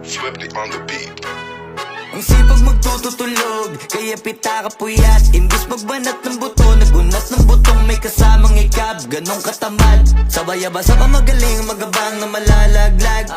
Swiftly on the beat. Ang sipag magtututulog, kaya pita ka puyat. Imbis magbanat ng buto, nagunat ng butong may kasamang ikab. Ganong katamad, sabay-abasa pa magaling, magabang na malalaglag.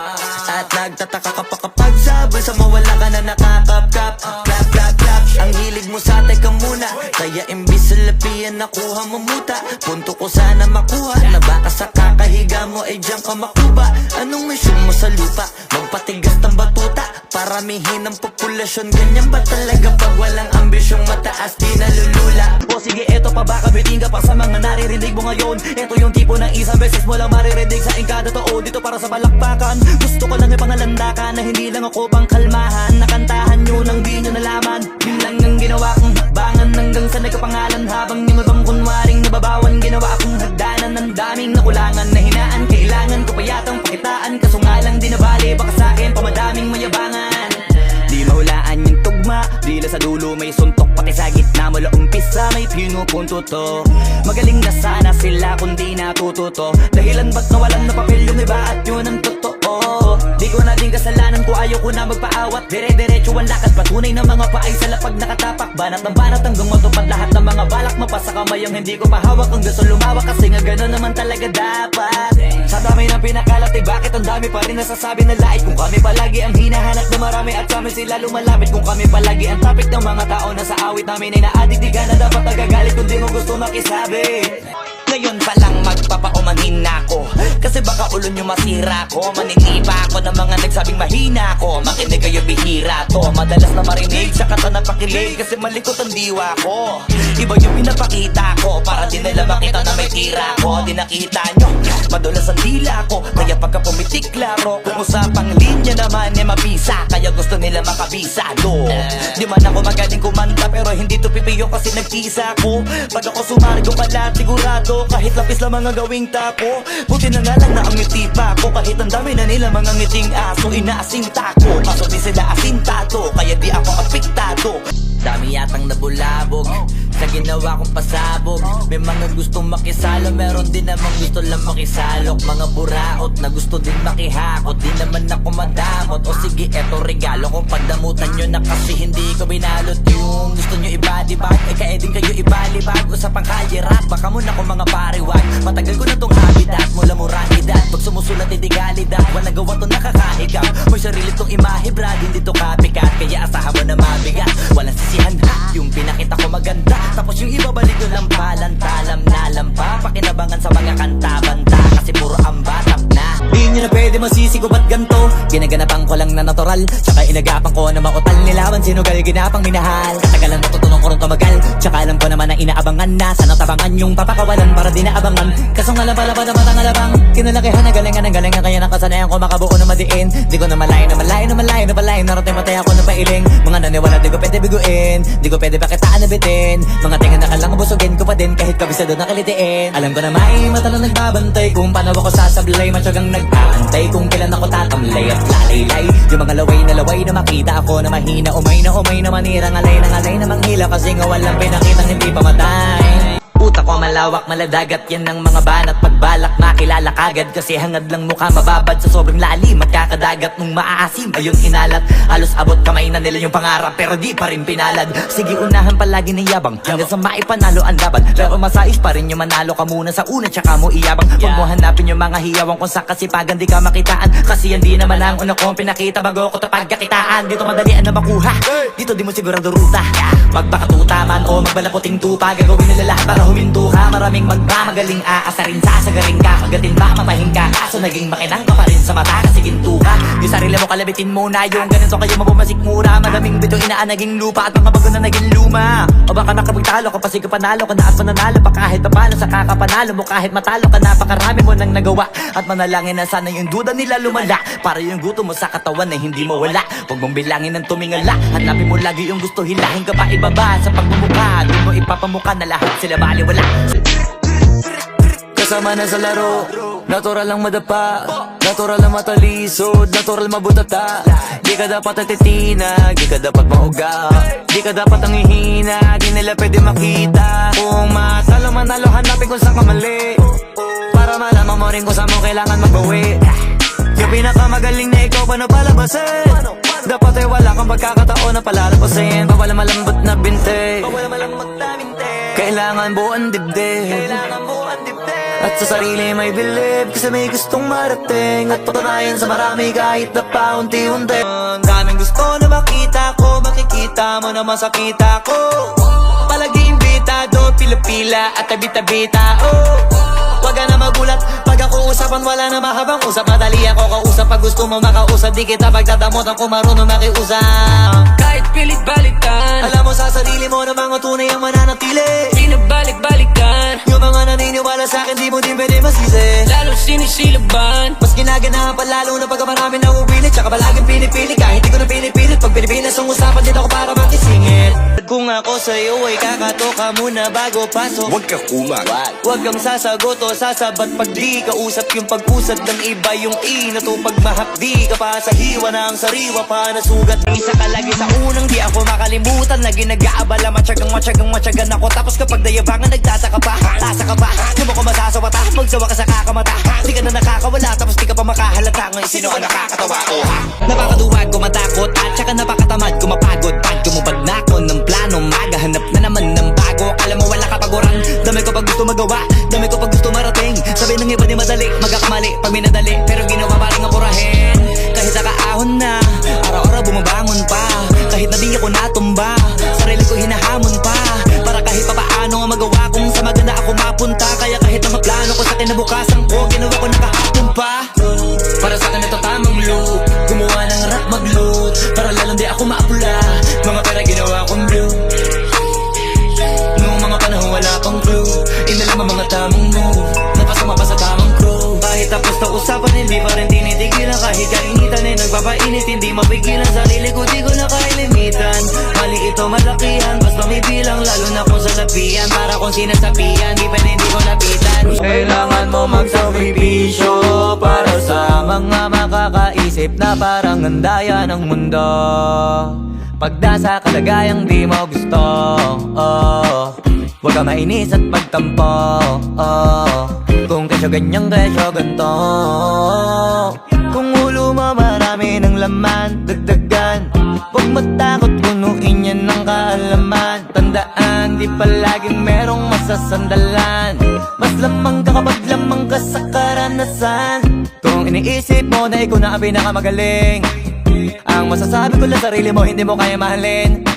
At nagtataka ka pa kapag sabay sa mawala ka na nakakapkap. Clap, clap, clap, ang hilig mo sa teka muna. Kaya imbis sa lapian nakuha mo muta. Punto ko sana makuha, na baka sa kakahiga mo ay diyan ka makuba. Anong mission mo sa lupa? Magpatigas ng batuta, paramihin ang populasyon. Ganyan ba talaga pag walang ambisyong mataas di nalulula? O sige, eto pa baka biting ka pa sa mga naririnig mo ngayon. Eto yung tipo ng isang beses mo lang maririnig sa ingkada totoo. Dito para sa balakbakan, gusto ko lang ipangalandakan na hindi lang ako pang kalmahan. Nakantahan nyo nang di nyo nalaman, yun lang ang ginawa kong hakbangan. Hanggang sa nagkapangalan habang yung ibang kunwaring nababawan. Ginawa akong hagdanan ng daming nakulangan na hinaan. Kailangan ko pa yatang pakitaan, kaso nga lang di nabali. Baka sa akin pamadaming mayabangan. Di mahulaan yung tugma, dila sa dulo may suntok. Pati sa gitna mula umpisa may pinupunto to. Magaling na sana sila kung di natututo. Dahilan ba't nawalan na papel yung iba at yun ang totoo. Di ko na din kasalanan ko, ayaw ko na magpaawat. Dire-diretso ang lakad, patunay ng mga paay sa lapag nakatapak. Banat ng banat hanggang matupad lahat ng mga balak. Mapasa kamay ang hindi ko mahawak, ang gusto lumawak. Kasi nga gano'n naman talaga dapat. Sa dami ng pinakalat, bakit ang dami pa rin nasasabi na lait? Kung kami palagi ang hinahanap na marami at kami sila lumalapit. Kung kami palagi ang topic ng mga tao na sa awit namin ay naaditigan na dapat nagagalit kung di mo gusto makisabi. Ngayon pa lang magpapaumanhin na ako, kasi baka ulo nyo masira ko. Maniniba ako ng mga nagsabing mahina ko. Makinig kayo bihira to, madalas na marinig sa kata na pakilig. Kasi malikot ang diwa ko, iba yung pinapakita ko. Para di nila makita na may tira ko. Di nakita nyo, madulas ang dila ko. Kaya pagka pumitik laro, kung usapang linya naman ay mabisa. Kaya gusto nila makabisado. Di man ako magaling kumanta, pero hindi to pipiyo kasi nagtisa ko. Pag ako sumargo pala sigurado, kahit lapis lang mga gawing tapo. Buti na nga lang na ang ngiti pa ko. Kahit ang dami na nila mga ngiting aso, inaasinta ko. Kaso di sila asintado, kaya di ako apektado. Dami yatang nabulabog sa ginawa kong pasabog. May mga gustong makisalo, meron din namang gusto lang makisalok. Mga buraot na gusto din makihakot, di naman ako madamot. O sige, eto regalo kong pagdamutan nyo na kasi hindi ko binalot. Yung gusto nyo ibadibag, eh kaya din kayo ibalibag. Usapang kalye rap, baka muna ko mga pariwag. Matagal ko na tong habitat, mula muralidad. Pag sumusulat hindi galidad, walang gawa to nakakahigap. May sarili tong imahe brad, hindi to copycat. Kaya asahan mo na mabigat, walang sisihan ha. Yung pinakita ko maganda, tapos yung ibabalik ko lang palantalam na lampa. Pakinabangan sa mga kanta-banta, kasi puro ang batap na. Di nyo na pwede masisi ko ba't ganto. Ginaganapan ko lang na natural, tsaka inagapan ko na mautal nilaban. Sinugal ginapang minahal, katagalan matutunan ko rin tumagal. Tsaka alam ko naman na inaabangan na, sana tabangan yung papakawalan para di naabangan. Kaso nga lang pala na matang alabang, kinalakihan na galingan ng galingan. Kaya nakasanayan ko makabuo na madiin. Di ko na malayo na malayo na malayo na malayo. Narating matay ako na pailing. Mga naniwala di ko pwede biguin, di ko pwede pakitaan na bitin. Mga tinga na kalang busugin ko pa din kahit kabisado na kalitiin. Alam ko na may mata na nagbabantay kung paano ako sasablay. Matyagang nag-aantay kung kailan ako tatamlay at lalaylay. Yung mga laway na makita ako na mahina. Umay na manirang alay na manghila. Kasi nga walang pinakitang hindi pamatay. Utak ko malawak, maladagat, yan ang mga banat. Pagbalak makilala kagad, kasi hangad lang mukha mababad. Sa sobrang lalim, magkakadagat nung maaasim ayun inalat. Halos abot kamay na nila yung pangarap, pero di pa rin pinalad. Sige unahan palagi ng yabang, hanggang sa maipanalo ang laban. Pero masais pa rin yung manalo ka muna sa una, tsaka mo iyabang. Huwag mo hanapin yung mga hiyawang kung sa kasipagan di ka makitaan. Kasi yan di naman ang una kong pinakita bago ko tapagkakitaan. Dito madalian na makuha, dito di mo sigurado ruta. Magbakatuta man o magbalaputing tupa, gagawin nila lahat para huminto ka. Maraming magmamagaling aasarin, sasagaring ka. Pagatin ba mamahing ka, kaso naging makinang ka pa rin sa mata kasi ginto ka. Yung sarili mo kalabitin muna, yung ganito kayo mabumasik mura. Maraming bito inaan naging lupa at mga bago na naging luma. O baka nakapagtalo ka pa, sige panalo ka na at mananalo pa kahit papalo. Sa kakapanalo mo kahit matalo ka, napakarami mo nang nagawa. At manalangin na sana yung duda nila lumala, para yung gutom mo sa katawan na hindi mawala. Huwag mong bilangin ng tumingala, hanapin mo lagi yung gusto, hilahin ka pa ibaba. Sa pagmumukha, doon mo ipapamuka na lahat sila baliwala. Kasama na sa laro, natural lang madapa, natural lang matalisod, natural mabutata. Di ka dapat atitina, di ka dapat mauga, di ka dapat ang ihina, di nila pwede makita. Kung matalo manalo, hanapin kung saan ka mali, para malaman mo rin kung saan mo kailangan magbawi. Yung pinakamagaling na ikaw, paano palabasin? Dapat ay wala kang pagkakataon na palalapasin. Bawal malambot na binte, kailangan buuan dibdib. At sa sarili may believe, kasi may gustong marating. At patunayan sa marami kahit na paunti-unti. Daming gusto na makita ko, makikita mo naman sa kita ko. Palagi imbitado, pila-pila at tabi-tabita, oh. Wag ka na magulat, pag ako usapan wala na mahabang usap. Madali ako kausap, pag gusto mo makausap, di kita pagdadamutan kung marunong makiusap. Kahit pilit balikan, Alam mo sa sarili mo na mga tunay ang mananatili. pinabalik-balikan, Yung mga naniniwala sa akin, di mo din pwede masisi. lalo sinisilaban. Mas ginaganapan lalo na pagka marami na upilit. Tsaka palaging pinipili kahit di ko na pinipilit. Pag Pilipinas ang usapan, dito ako para makisingit. Kung ako sa'yo ay kakatoka muna bago pasok, Huwag ka kumag. huwag kang sasagot o sasabat pag di ka usap. Yung pag-usad ng iba yung inatupag mahapdi ka pa sa hiwa na ang sariwa pa nasugat. Isa ka lagi sa unang di ako makalimutan. Lagi nag-aabala, matyagang ako. Tapos kapag dayabangan nagtataka pa, asa ka pa, di mo ko masasawata. Magsawa ka sa kakamata, di ka na nakakawala. Tapos di ka pa makahalata, ngayon sino ka nakakatawa ko, ha? Napakaduwag ko matakot at saka napakatamad ko mapagod. Pag kumubad na ako ng plano, magahanap na naman ng bago. Alam mo wala kapaguran, dami ko pag gusto magawa, dami ko pag gusto marating. Sabi ng iba di madali, magkakamali pag minadali, pero ginawa pa rin apurahin. Kahit nakaahon na, araw-araw bumabangon pa. Kahit na di ako natumba, sarili ko hinahamon pa. Para kahit pa paano magawa kung sa maganda ako mapunta. Kaya kahit na maplano ko sa kinabukasan ko, ginawa ko nakahapon pa. Para sa akin ito tamang loop, gumawa ng rap mag-loot, para lalong di ako maapula. Mga pera ginawa kong blue. Noong mga panahon wala pang clue, inalam ang mga tamang move, napasama pa sa tamang crew. Kahit tapos na usapan, hindi pa rin tinitigilan. Kahit kainitan ay nagpapainit, hindi mapigilan. Sarili ko di ko na kailimitan. Mali ito malakihan, basta may bilang. Lalo na kung sa lapian, para kung sinasabihan, di pwede hindi ko lapitan. Kailangan mo magsakripisyo para sa mga makakaisip na parang andaya ng mundo. Pag nasa kalagayang di mo gusto, oh, huwag ka mainis at magtampo, oh. Kung kesyo ganyang kesyo ganto, kung ulo mo marami ng laman, dagdagan. Huwag matakot, punuin yan ng kaalaman. Tandaan, di palaging merong masasandalan. Mas lamang ka kapag lamang ka sa karanasan. Kung iniisip mo na ikaw na ang pinakamagaling, ang masasabi ko lang sarili mo, hindi mo kaya mahalin.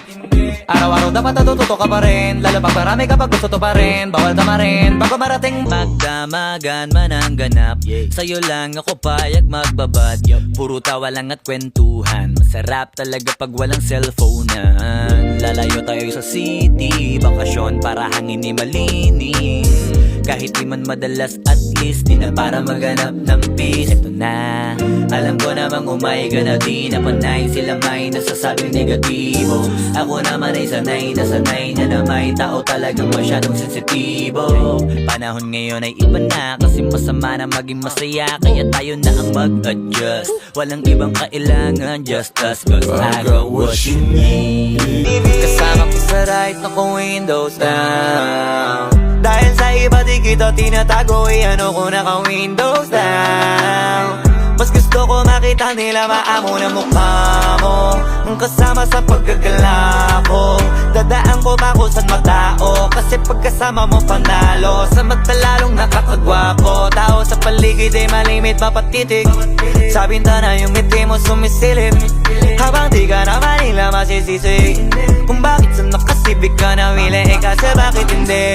Araw-araw dapat natututo ka pa rin, lalo pag marami kapag gusto to pa rin. Bawal tama rin, bago marating magdamagan man ang ganap, sa'yo lang ako payag magbabad. Puro tawa lang at kwentuhan, masarap talaga pag walang cellphonean. Lalayo tayo sa city, bakasyon para hangin ni malinis. Kahit di man madalas, at least di na para maghanap ng peace. Ito na, alam ko namang umay ka na di na panay. Sila may nasasabing negatibo, ako naman ay sanay na may tao talagang masyadong sensitibo. Panahon ngayon ay iba na, kasi masama na maging masaya. Kaya tayo na ang mag-adjust, walang ibang kailangan, just us, cause I got what you need. Kasama ko sa right na kung windows down. Dahil sa iba di kita tinatago, ano ko naka-windows down. Mas gusto ko makita nila maamo na mukha mo, ang kasama sa paggagala ko. Dadaan ko ba kung saan matao, kasi pagkasama mo panalo. Sa mata lalong nakakagwapo, tao sa paligid ay malimit mapatitig. Sa bintana yung ngiti mo sumisilip, habang di ka naman nila masisisi kung bakit sa nakasibig ka na wili. Kasi bakit hindi?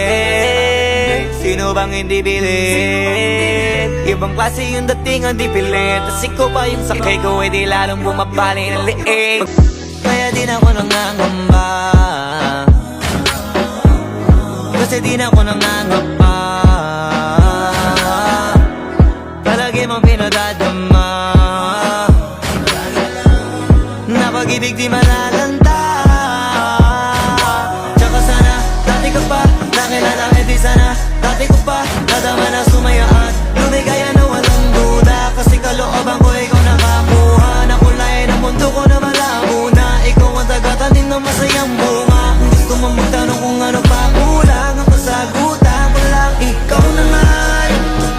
Sino bang hindi bilit? Ibang klase yung datingan di pilit, tas ikaw pa yung sakay ko, di lalong bumabali ng liig. Kaya di na ako nangangamba, kasi di na ako nangangamba.